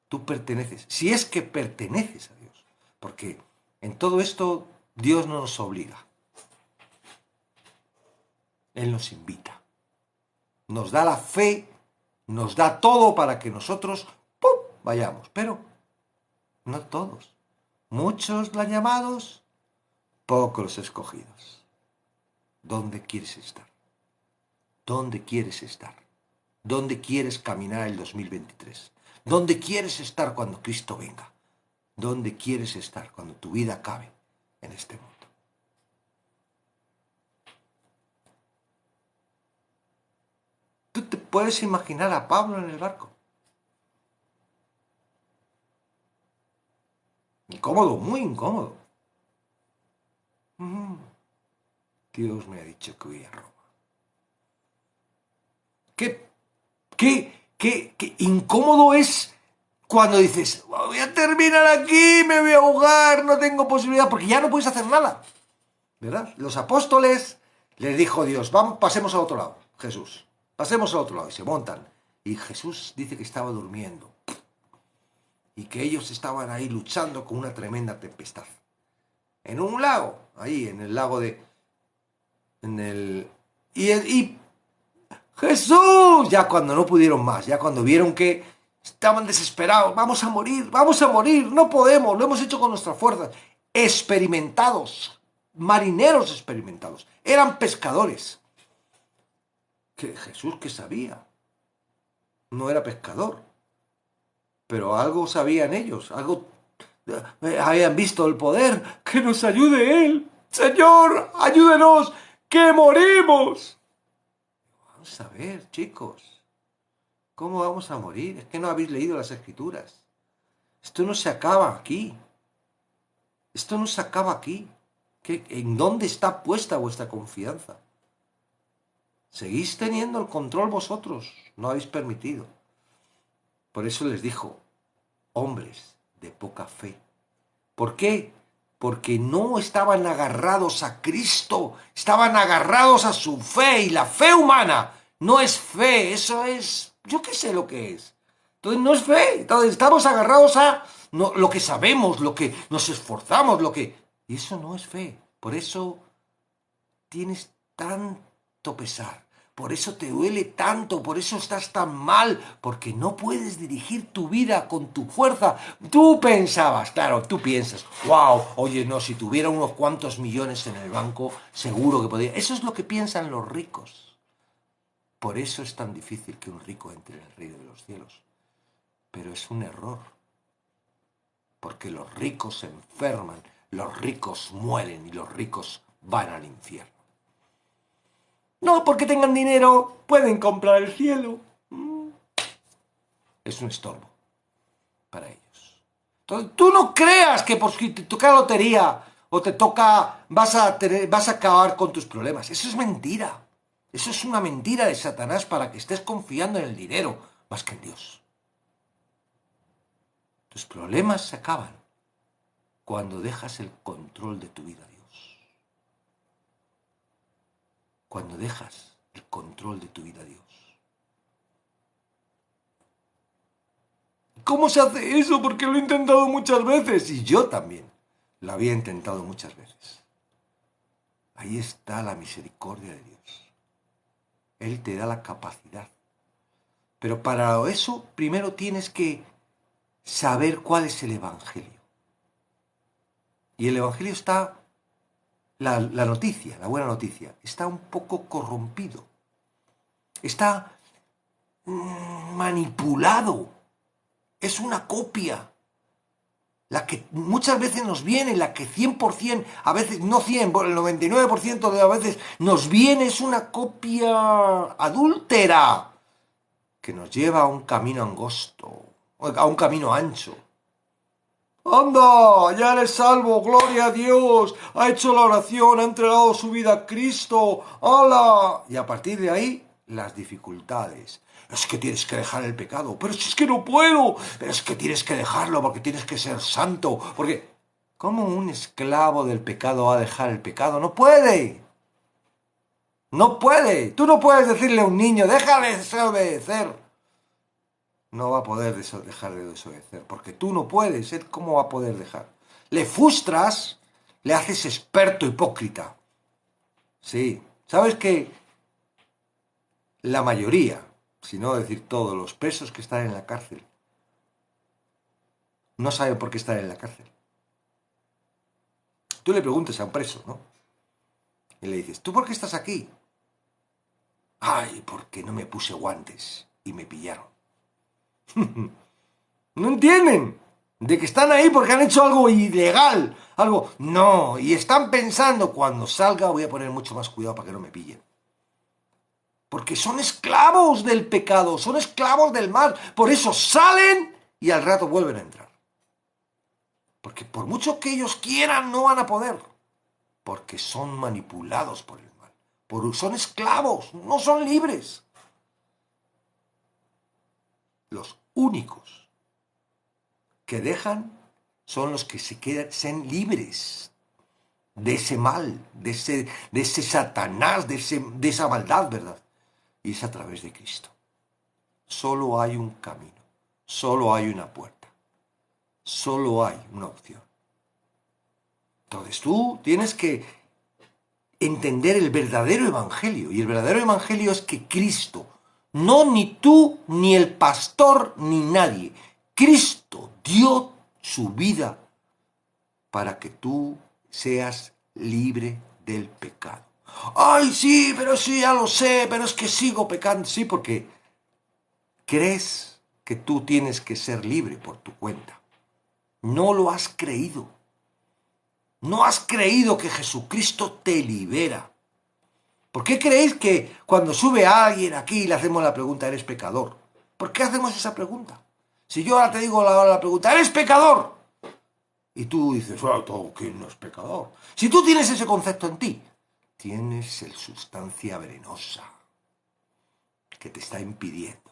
Tú perteneces. Si es que perteneces a Dios. Porque en todo esto Dios no nos obliga. Él nos invita. Nos da la fe, nos da todo para que nosotros vayamos. Pero no todos. Muchos los llamados, pocos los escogidos. ¿Dónde quieres estar? ¿Dónde quieres estar? ¿Dónde quieres caminar el 2023? ¿Dónde quieres estar cuando Cristo venga? ¿Dónde quieres estar cuando tu vida acabe en este mundo? ¿Tú te puedes imaginar a Pablo en el barco? Incómodo, muy incómodo. Dios me ha dicho que voy a Roma. Qué incómodo es cuando dices, voy a terminar aquí, me voy a ahogar, no tengo posibilidad, porque ya no puedes hacer nada. ¿Verdad? Los apóstoles les dijo Dios, vamos, pasemos al otro lado, Jesús. Pasemos al otro lado y se montan. Y Jesús dice que estaba durmiendo. Y que ellos estaban ahí luchando con una tremenda tempestad. En un lago, ahí, en el lago de... Y Jesús, ya cuando no pudieron más, ya cuando vieron que estaban desesperados, vamos a morir, no podemos, lo hemos hecho con nuestras fuerzas. Experimentados, marineros experimentados, eran pescadores. Que Jesús, ¿qué sabía? No era pescador, pero algo sabían ellos, algo habían visto el poder. Que nos ayude Él. Señor, ayúdenos, que morimos. Vamos a ver, chicos, ¿cómo vamos a morir? Es que no habéis leído las Escrituras. Esto no se acaba aquí. Esto no se acaba aquí. ¿En dónde está puesta vuestra confianza? Seguís teniendo el control vosotros, no habéis permitido. Por eso les dijo, hombres de poca fe. ¿Por qué? Porque no estaban agarrados a Cristo, estaban agarrados a su fe, y la fe humana no es fe, eso es, yo qué sé lo que es. Entonces no es fe, entonces estamos agarrados a lo que sabemos, lo que nos esforzamos, lo que... Y eso no es fe, por eso tienes tanto pesar, por eso te duele tanto, por eso estás tan mal, porque no puedes dirigir tu vida con tu fuerza. Tú pensabas, claro, tú piensas, wow, oye, no, si tuviera unos cuantos millones en el banco, seguro que podría. Eso es lo que piensan los ricos. Por eso es tan difícil que un rico entre en el reino de los cielos. Pero es un error, porque los ricos se enferman, los ricos mueren y los ricos van al infierno. No, porque tengan dinero, pueden comprar el cielo. Es un estorbo para ellos. Entonces, tú no creas que porque te toca la lotería o te toca, vas a acabar con tus problemas. Eso es mentira. Eso es una mentira de Satanás para que estés confiando en el dinero más que en Dios. Tus problemas se acaban cuando dejas el control de tu vida a Dios. Cuando dejas el control de tu vida a Dios. ¿Cómo se hace eso? Porque lo he intentado muchas veces. Y yo también lo había intentado muchas veces. Ahí está la misericordia de Dios. Él te da la capacidad. Pero para eso primero tienes que saber cuál es el Evangelio. Y el Evangelio está, la noticia, la buena noticia, está un poco corrompido. Está manipulado. Es una copia. La que muchas veces nos viene, la que 100%, a veces no 100, el 99% de las veces nos viene es una copia adúltera que nos lleva a un camino angosto, a un camino ancho. ¡Anda! Ya eres salvo, gloria a Dios, ha hecho la oración, ha entregado su vida a Cristo, ¡hala! Y a partir de ahí, las dificultades. Es que tienes que dejar el pecado, pero si es que no puedo, pero es que tienes que dejarlo porque tienes que ser santo, porque... ¿Cómo un esclavo del pecado va a dejar el pecado? ¡No puede! ¡No puede! Tú no puedes decirle a un niño, déjale de obedecer. No va a poder dejar de desobedecer, porque tú no puedes, ¿él cómo va a poder dejar? Le frustras, le haces experto hipócrita. Sí, ¿sabes que la mayoría, si no decir todos los presos que están en la cárcel, no saben por qué están en la cárcel? Tú le preguntas a un preso, ¿no? Y le dices, ¿tú por qué estás aquí? Ay, porque no me puse guantes y me pillaron. No entienden de que están ahí porque han hecho algo ilegal, algo... No, y están pensando, cuando salga voy a poner mucho más cuidado para que no me pillen. Porque son esclavos del pecado, son esclavos del mal. Por eso salen y al rato vuelven a entrar. Porque por mucho que ellos quieran, no van a poder. Porque son manipulados por el mal. Son esclavos, no son libres. Los únicos que dejan son los que se quedan libres de ese mal, de ese Satanás, de esa maldad, ¿verdad? Y es a través de Cristo. Solo hay un camino, solo hay una puerta, solo hay una opción. Entonces tú tienes que entender el verdadero evangelio, y el verdadero evangelio es que Cristo, no ni tú, ni el pastor, ni nadie, Cristo dio su vida para que tú seas libre del pecado. ¡Ay, sí, pero sí, ya lo sé, pero es que sigo pecando! Sí, porque crees que tú tienes que ser libre por tu cuenta. No lo has creído. No has creído que Jesucristo te libera. ¿Por qué creéis que cuando sube a alguien aquí le hacemos la pregunta, ¿eres pecador? ¿Por qué hacemos esa pregunta? Si yo ahora te digo la pregunta, ¿eres pecador? Y tú dices, ¿quién no es pecador? Si tú tienes ese concepto en ti, tienes el sustancia venenosa. que te está impidiendo.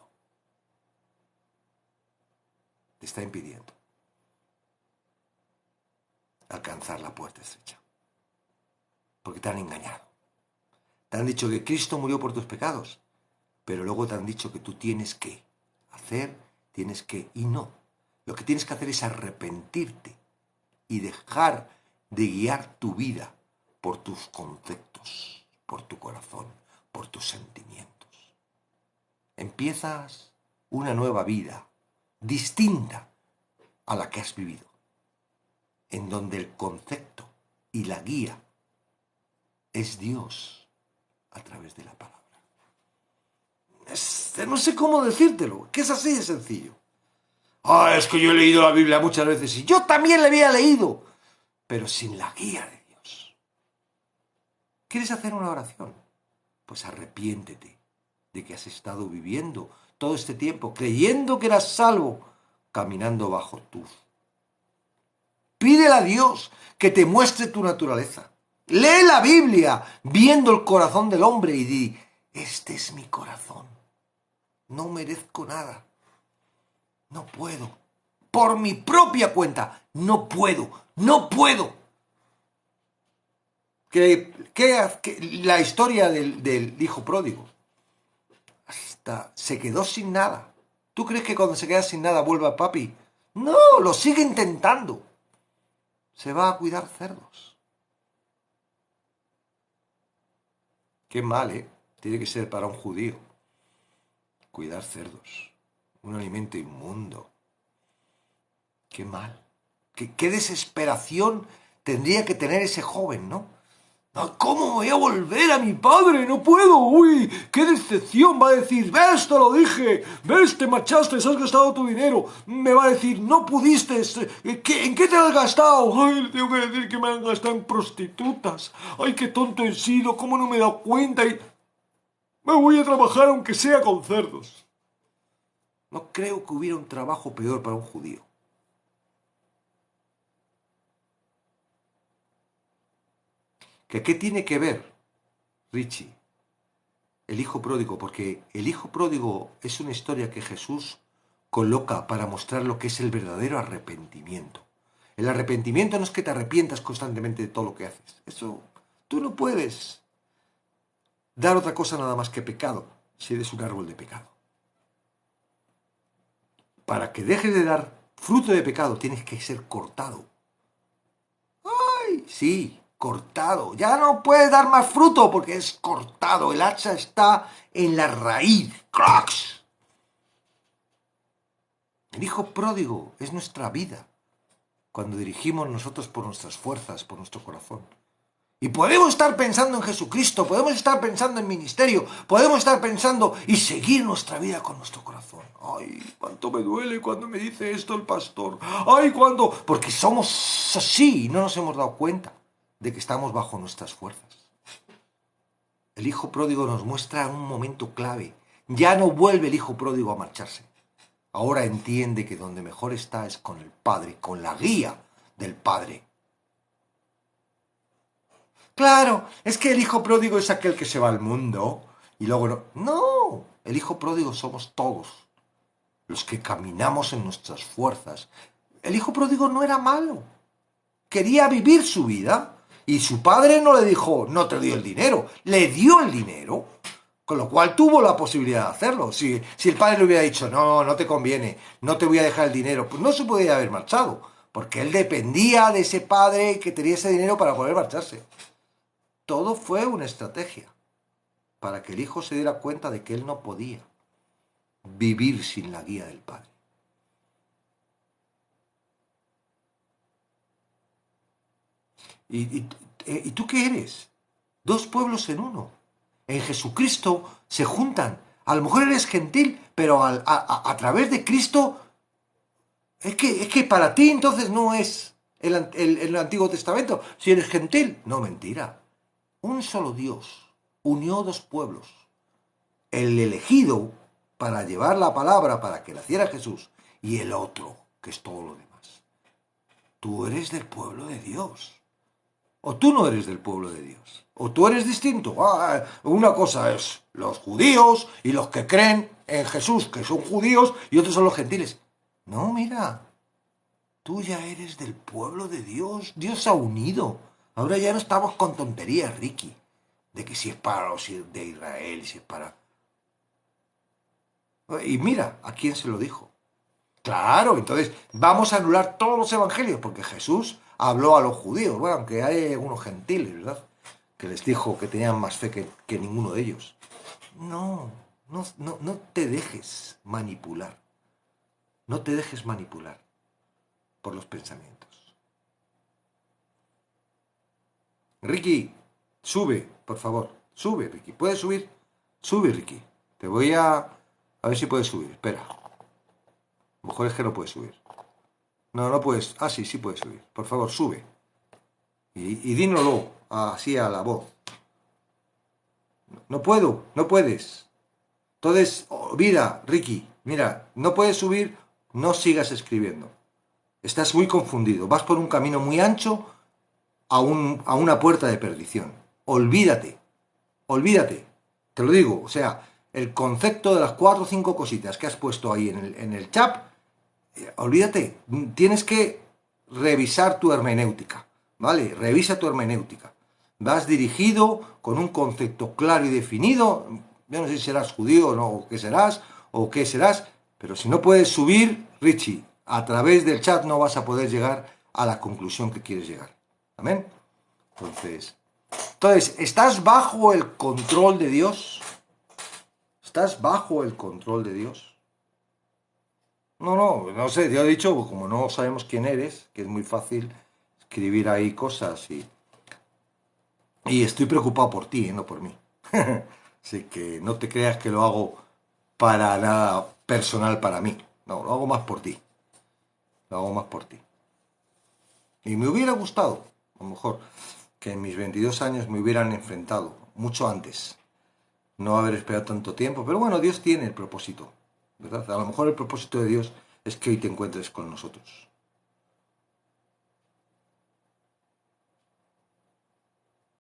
Te está impidiendo alcanzar la puerta estrecha. Porque te han engañado. Te han dicho que Cristo murió por tus pecados, pero luego te han dicho que tú tienes que hacer, tienes que, y no. Lo que tienes que hacer es arrepentirte y dejar de guiar tu vida por tus conceptos, por tu corazón, por tus sentimientos. Empiezas una nueva vida, distinta a la que has vivido, en donde el concepto y la guía es Dios a través de la palabra. No sé cómo decírtelo, que es así de sencillo. Es que yo he leído la Biblia muchas veces y yo también la había leído, pero sin la guía de Dios. ¿Quieres hacer una oración? Pues arrepiéntete de que has estado viviendo todo este tiempo creyendo que eras salvo, caminando bajo tu. Pídele a Dios que te muestre tu naturaleza. Lee la Biblia viendo el corazón del hombre y di, este es mi corazón. No merezco nada. No puedo. Por mi propia cuenta, no puedo. La historia del hijo pródigo. Hasta se quedó sin nada. ¿Tú crees que cuando se queda sin nada vuelve a papi? No, lo sigue intentando. Se va a cuidar cerdos. Qué mal, ¿eh? Tiene que ser para un judío. Cuidar cerdos. Un alimento inmundo. Qué mal. Qué desesperación tendría que tener ese joven, ¿no? ¿Cómo voy a volver a mi padre? No puedo. Uy, qué decepción. Va a decir, ves, te lo dije. Ves, te marchaste, has gastado tu dinero. Me va a decir, no pudiste. ¿En qué te has gastado? Ay, le tengo que decir que me han gastado en prostitutas. Ay, qué tonto he sido. ¿Cómo no me he dado cuenta? Y me voy a trabajar aunque sea con cerdos. No creo que hubiera un trabajo peor para un judío. ¿Qué tiene que ver, Richie, el hijo pródigo? Porque el hijo pródigo es una historia que Jesús coloca para mostrar lo que es el verdadero arrepentimiento. El arrepentimiento no es que te arrepientas constantemente de todo lo que haces. Eso, tú no puedes dar otra cosa nada más que pecado si eres un árbol de pecado. Para que dejes de dar fruto de pecado tienes que ser cortado. ¡Ay! Sí, cortado. Ya no puedes dar más fruto porque es cortado. El hacha está en la raíz. ¡Cracks! El hijo pródigo es nuestra vida cuando dirigimos nosotros por nuestras fuerzas, por nuestro corazón. Y podemos estar pensando en Jesucristo, podemos estar pensando en ministerio, podemos estar pensando y seguir nuestra vida con nuestro corazón. Ay, cuánto me duele cuando me dice esto el pastor. Ay, cuando... Porque somos así y no nos hemos dado cuenta de que estamos bajo nuestras fuerzas. El hijo pródigo nos muestra un momento clave. Ya no vuelve el hijo pródigo a marcharse. Ahora entiende que donde mejor está es con el Padre, con la guía del Padre. Claro, es que el hijo pródigo es aquel que se va al mundo y luego no. No, el hijo pródigo somos todos los que caminamos en nuestras fuerzas. El hijo pródigo no era malo, quería vivir su vida y su padre no le dijo, no te doy el dinero, le dio el dinero, con lo cual tuvo la posibilidad de hacerlo. Si el padre le hubiera dicho, no te conviene, no te voy a dejar el dinero, pues no se podría haber marchado, porque él dependía de ese padre que tenía ese dinero para poder marcharse. Todo fue una estrategia para que el hijo se diera cuenta de que él no podía vivir sin la guía del Padre. ¿Y tú qué eres? Dos pueblos en uno. En Jesucristo se juntan. A lo mejor eres gentil, pero a través de Cristo... Es que para ti entonces no es el Antiguo Testamento. Si eres gentil, no, mentira. Un solo Dios unió dos pueblos. El elegido para llevar la palabra para que naciera Jesús y el otro, que es todo lo demás. Tú eres del pueblo de Dios. O tú no eres del pueblo de Dios. O tú eres distinto. Una cosa es los judíos y los que creen en Jesús, que son judíos, y otros son los gentiles. No, mira, tú ya eres del pueblo de Dios. Dios se ha unido. Ahora ya no estamos con tonterías, Ricky, de que si es para los de Israel, si es para... Y mira, ¿a quién se lo dijo? Claro, entonces vamos a anular todos los evangelios, porque Jesús habló a los judíos, bueno, aunque hay algunos gentiles, ¿verdad? Que les dijo que tenían más fe que ninguno de ellos. No, no te dejes manipular. No te dejes manipular por los pensamientos. Ricky, sube, por favor. Sube, Ricky. ¿Puedes subir? Sube, Ricky. Te voy a... A ver si puedes subir. Espera. A lo mejor es que no puedes subir. No, no puedes. Ah, sí, sí puedes subir. Por favor, sube. Y dínoslo así a la voz. No puedo, no puedes. Entonces, mira, Ricky, mira, no puedes subir, no sigas escribiendo. Estás muy confundido. Vas por un camino muy ancho a una puerta de perdición. Olvídate, olvídate. Te lo digo, o sea, el concepto de las 4 o 5 cositas que has puesto ahí en el chat, olvídate. Tienes que revisar tu hermenéutica, ¿vale? Revisa tu hermenéutica. Vas dirigido con un concepto claro y definido. Yo no sé si serás judío o qué serás, pero si no puedes subir, Richie, a través del chat no vas a poder llegar a la conclusión que quieres llegar. ¿Amén? Entonces, ¿estás bajo el control de Dios? ¿Estás bajo el control de Dios? No sé, yo he dicho, como no sabemos quién eres, que es muy fácil escribir ahí cosas y estoy preocupado por ti, no por mí. Así que no te creas que lo hago para nada personal para mí. No, lo hago más por ti. Lo hago más por ti. Y me hubiera gustado, a lo mejor, que en mis 22 años me hubieran enfrentado, mucho antes. No haber esperado tanto tiempo, pero bueno, Dios tiene el propósito, ¿verdad? A lo mejor el propósito de Dios es que hoy te encuentres con nosotros.